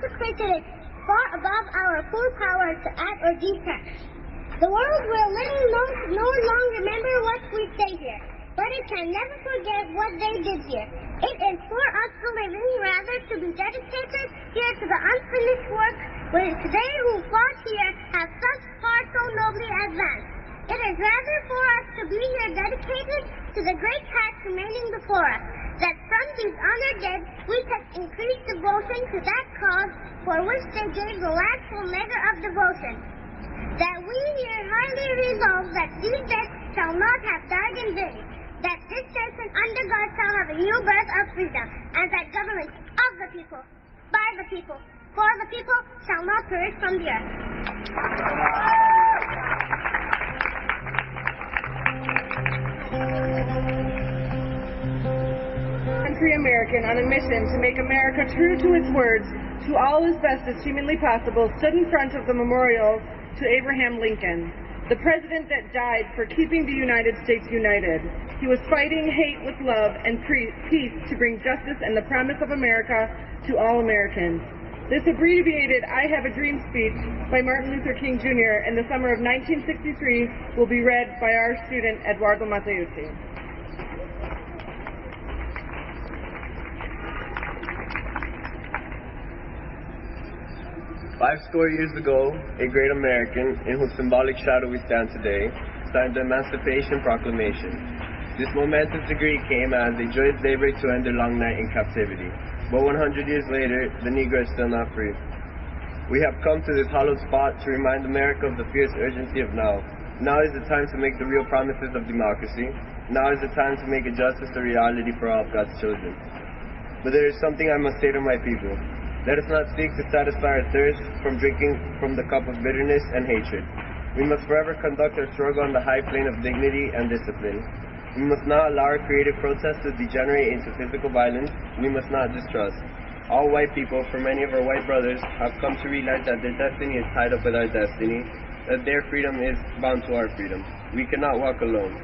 consecrated it far above our full power to add or detract. The world will no longer remember what we say here, but it can never forget what they did here. It is for us the living, rather, to be dedicated here to the unfinished work which they who fought here have thus far so nobly advanced. It is rather for us to be here dedicated to the great task remaining before us, that from these honored dead we can increase devotion to that cause for which they gave the last full measure of devotion. That we here highly resolve that these dead shall not have died in vain, that this nation under God shall have a new birth of freedom, and that government of the people, by the people, for the people, shall not perish from the earth. Country American on a mission to make America true to its words, to all as best as humanly possible, stood in front of the memorial to Abraham Lincoln, the president that died for keeping the United States united. He was fighting hate with love and peace to bring justice and the promise of America to all Americans. This abbreviated I Have a Dream speech by Martin Luther King Jr. in the summer of 1963 will be read by our student Eduardo Mateucci. 50 years ago, a great American, in whose symbolic shadow we stand today, signed the Emancipation Proclamation. This momentous decree came as a joyous daybreak to end their long night in captivity. But 100 years later, the Negro is still not free. We have come to this hallowed spot to remind America of the fierce urgency of now. Now is the time to make the real promises of democracy. Now is the time to make justice a reality for all of God's children. But there is something I must say to my people. Let us not seek to satisfy our thirst from drinking from the cup of bitterness and hatred. We must forever conduct our struggle on the high plane of dignity and discipline. We must not allow our creative process to degenerate into physical violence. We must not distrust. All white people, for many of our white brothers, have come to realize that their destiny is tied up with our destiny, that their freedom is bound to our freedom. We cannot walk alone.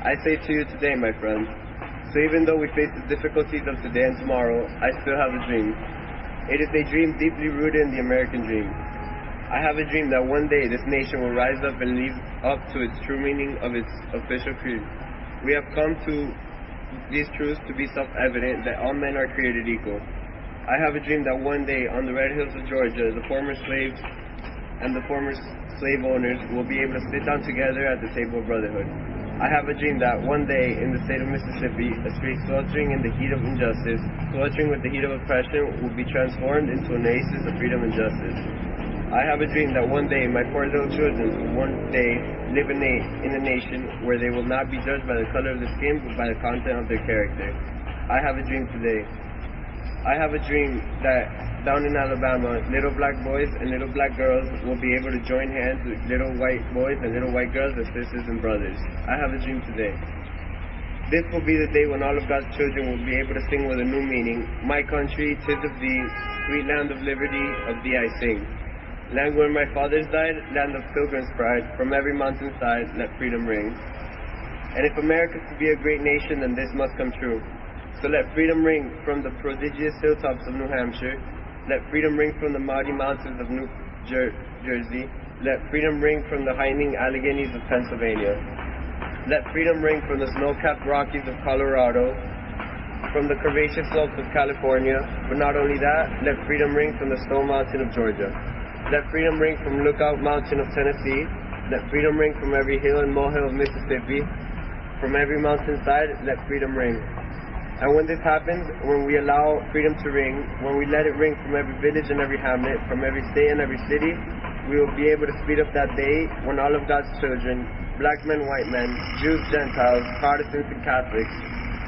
I say to you today, my friends, so even though we face the difficulties of today and tomorrow, I still have a dream. It is a dream deeply rooted in the American dream. I have a dream that one day this nation will rise up and live up to its true meaning of its official creed. We have come to these truths to be self-evident that all men are created equal. I have a dream that one day on the red hills of Georgia, the former slaves and the former slave owners will be able to sit down together at the table of brotherhood. I have a dream that one day in the state of Mississippi, a state sweltering in the heat of injustice, sweltering with the heat of oppression, will be transformed into an oasis of freedom and justice. I have a dream that one day my poor little children will one day live in a nation where they will not be judged by the color of their skin, but by the content of their character. I have a dream today. I have a dream that down in Alabama, little black boys and little black girls will be able to join hands with little white boys and little white girls as sisters and brothers. I have a dream today. This will be the day when all of God's children will be able to sing with a new meaning. My country, 'tis of thee, sweet land of liberty, of thee I sing. Land where my fathers died, land of pilgrims' pride, from every mountainside let freedom ring. And if America is to be a great nation, then this must come true. So let freedom ring from the prodigious hilltops of New Hampshire. Let freedom ring from the mighty mountains of New Jersey. Let freedom ring from the hiding Alleghenies of Pennsylvania. Let freedom ring from the snow-capped Rockies of Colorado, from the curvaceous slopes of California. But not only that, let freedom ring from the Stone Mountain of Georgia. Let freedom ring from Lookout Mountain of Tennessee. Let freedom ring from every hill and molehill of Mississippi. From every mountainside, let freedom ring. And when this happens, when we allow freedom to ring, when we let it ring from every village and every hamlet, from every state and every city, we will be able to speed up that day when all of God's children, black men, white men, Jews, Gentiles, Protestants, and Catholics,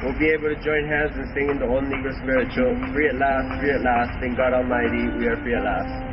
will be able to join hands and sing in the old Negro spiritual, free at last, in God Almighty, we are free at last.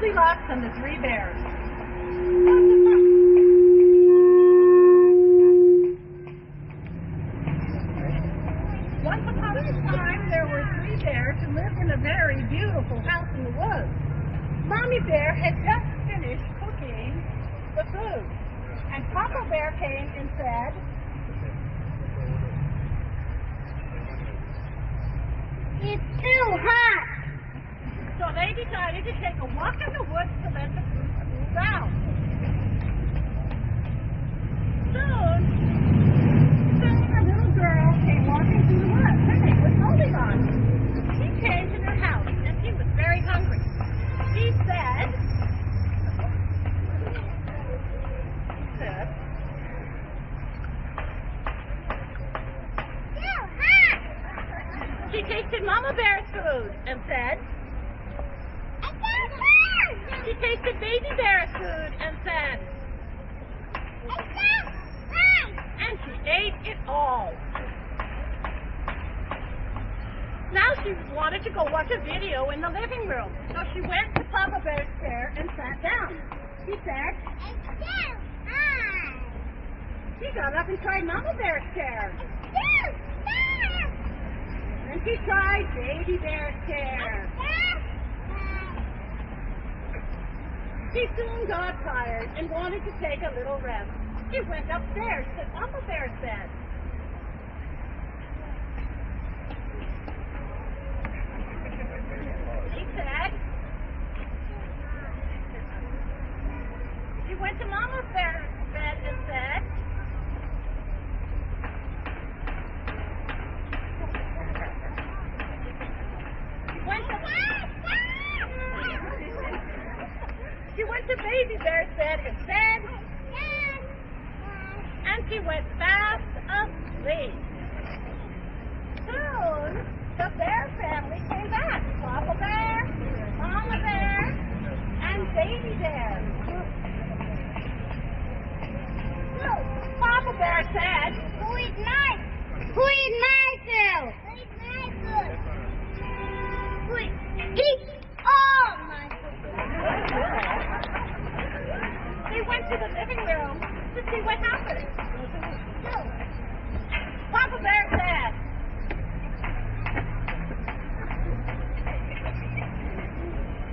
Goldilocks and the Three Bears. Once upon a time, there were three bears who lived in a very beautiful house in the woods. Mommy Bear had just finished cooking the food, and Papa Bear came and said, It's too hot. so they decided to take a walk in the woods to let the food cool down. Soon, a little girl came walking through the woods. Her name was Goldilocks. She came to their house, and she was very hungry. She said, Too hot. she tasted Mama Bear's food and said, It's too hot. she tasted Baby Bear's food and said, It's too hot. and she ate it all. Now she wanted to go watch a video in the living room. So she went to Papa Bear's chair and sat down. She said, It's too hot. she got up and tried Mama Bear's chair. Too hot. Then she tried Baby Bear's chair. She soon got tired and wanted to take a little rest. She went upstairs to Papa Bear's bed. She said, she went to Mama Bear's bed and said, she went to Baby Bear's bed and said, and she went fast asleep. Soon, the Bear family came back. Papa Bear, Mama Bear, and Baby Bear. So, Papa Bear said, Who is my food? Who eats all my food? they went to the living room to see what happened. So, Papa Bear said,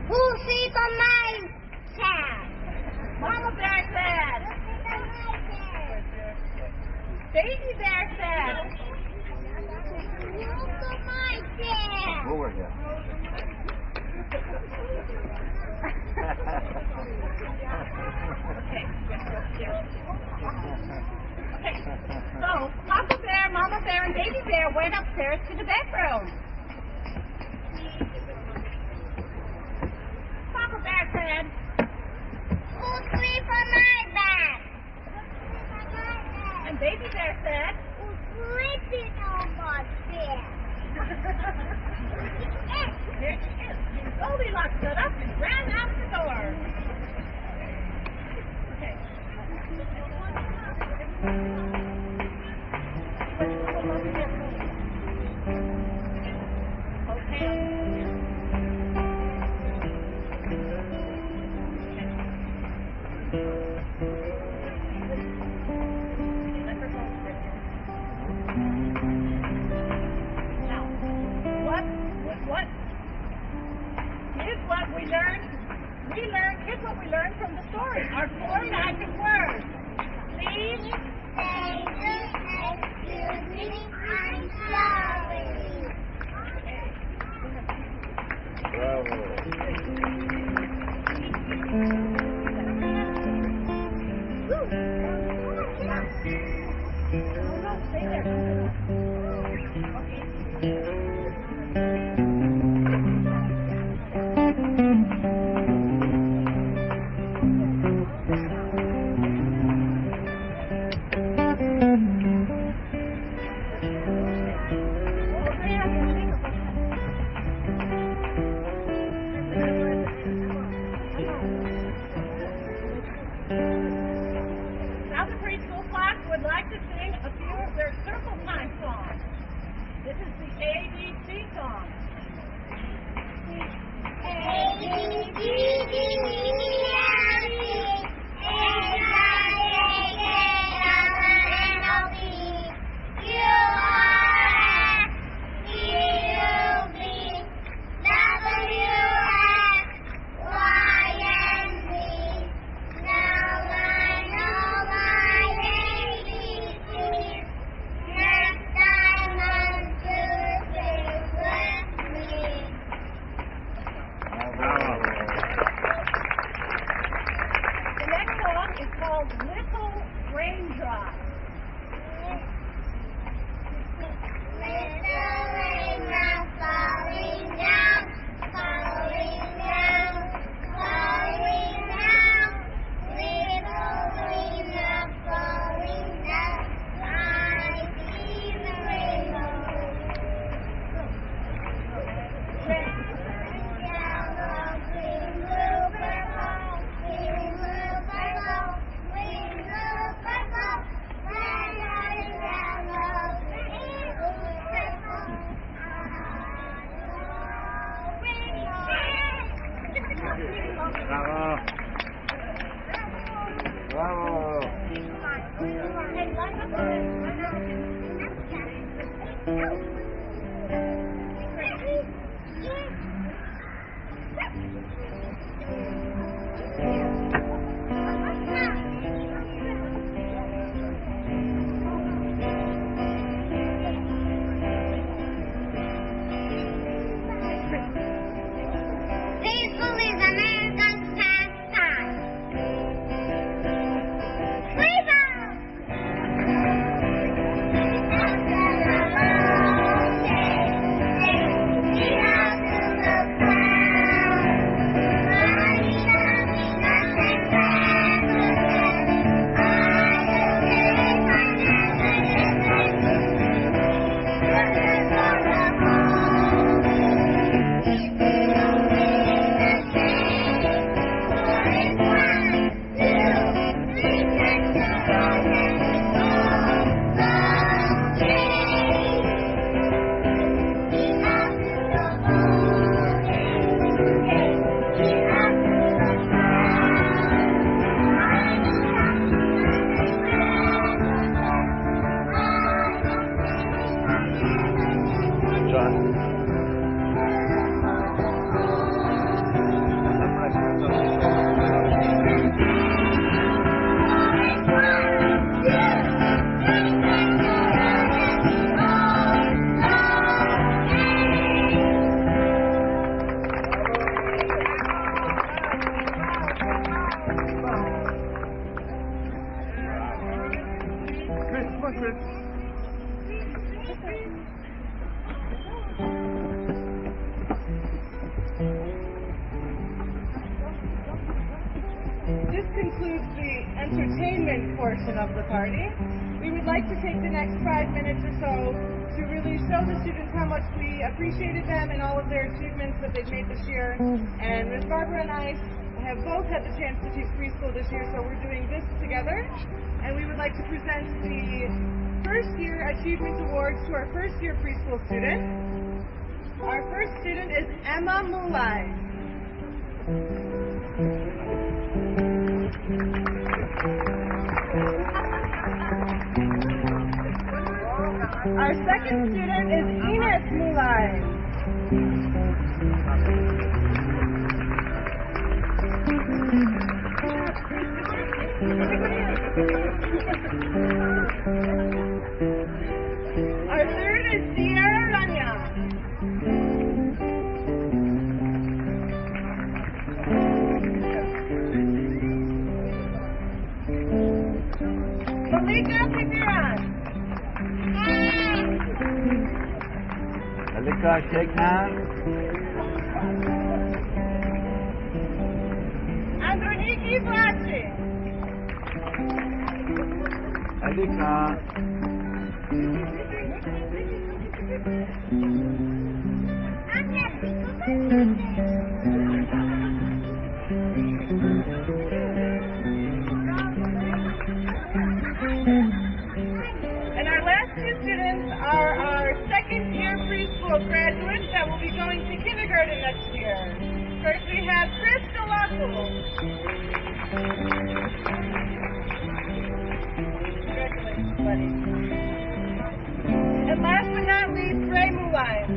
Who sits on my chair? Mama Bear said, Baby Bear said, Who's on my chair? Over here. Okay, so Papa Bear, Mama Bear, and Baby Bear went upstairs to the bedroom. Papa Bear said, Who sleeps on my bed? and Baby Bear said, Who's sleeping on my bed? there she is. Goldilocks stood up and ran out the door. Okay. Now, here's what we learned from the story. Our four magic words. Please, Say, excuse me, I'm sorry. Bravo. stay there. This concludes the entertainment portion of the party. We would like to take the next 5 minutes or so to really show the students how much we appreciated them and all of their achievements that they've made this year. And Ms. Barbara and I have both had the chance to teach preschool this year, so we're doing this together. And we would like to present the first year achievement awards to our first year preschool student. Our first student is Emma Mulai. Our second student is Ines Mulai. Our third is Sierra Rania. Malika Pipiran. Malika, shake hands. Androniki Blaschi. Malika. And our last two students are our second year preschool graduates that will be going to kindergarten next year. First we have Chris Delock Congratulations, buddy. And last but not least, Ray Mulai.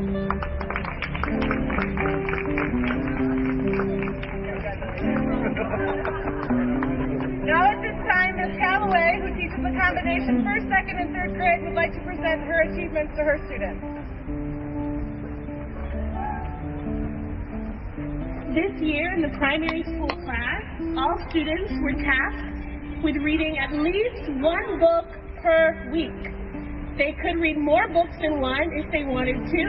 Now at this time, Ms. Calloway, who teaches the combination first, second, and third grade, would like to present her achievements to her students. This year in the primary school class, all students were tasked with reading at least one book per week. They could read more books than one if they wanted to,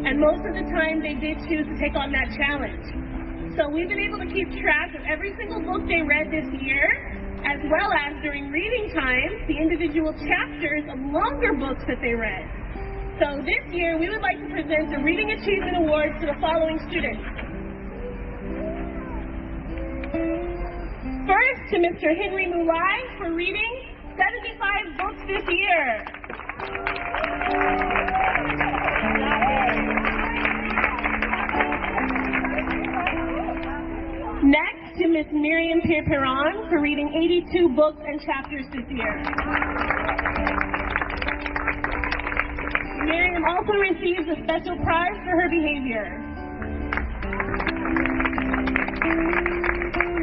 and most of the time they did choose to take on that challenge. So we've been able to keep track of every single book they read this year, as well as during reading time, the individual chapters of longer books that they read. So this year, we would like to present the Reading Achievement Awards to the following students. First, to Mr. Henry Mulai for reading 75 books this year. Next, to Miss Miriam Perperon for reading 82 books and chapters this year. Miriam also receives a special prize for her behavior.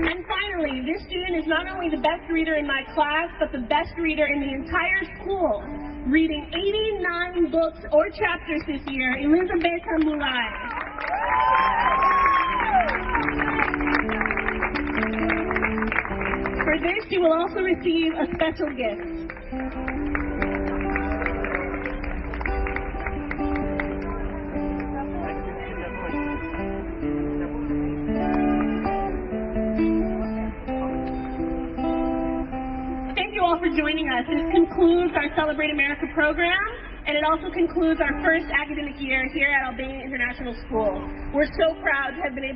And finally, this student is not only the best reader in my class, but the best reader in the entire school, reading 89 books or chapters this year, Elizabeth Mulai. For this, she will also receive a special gift. Thank you all for joining us. This concludes our Celebrate America program, and it also concludes our first academic year here at Albanian International School. We're so proud to have been able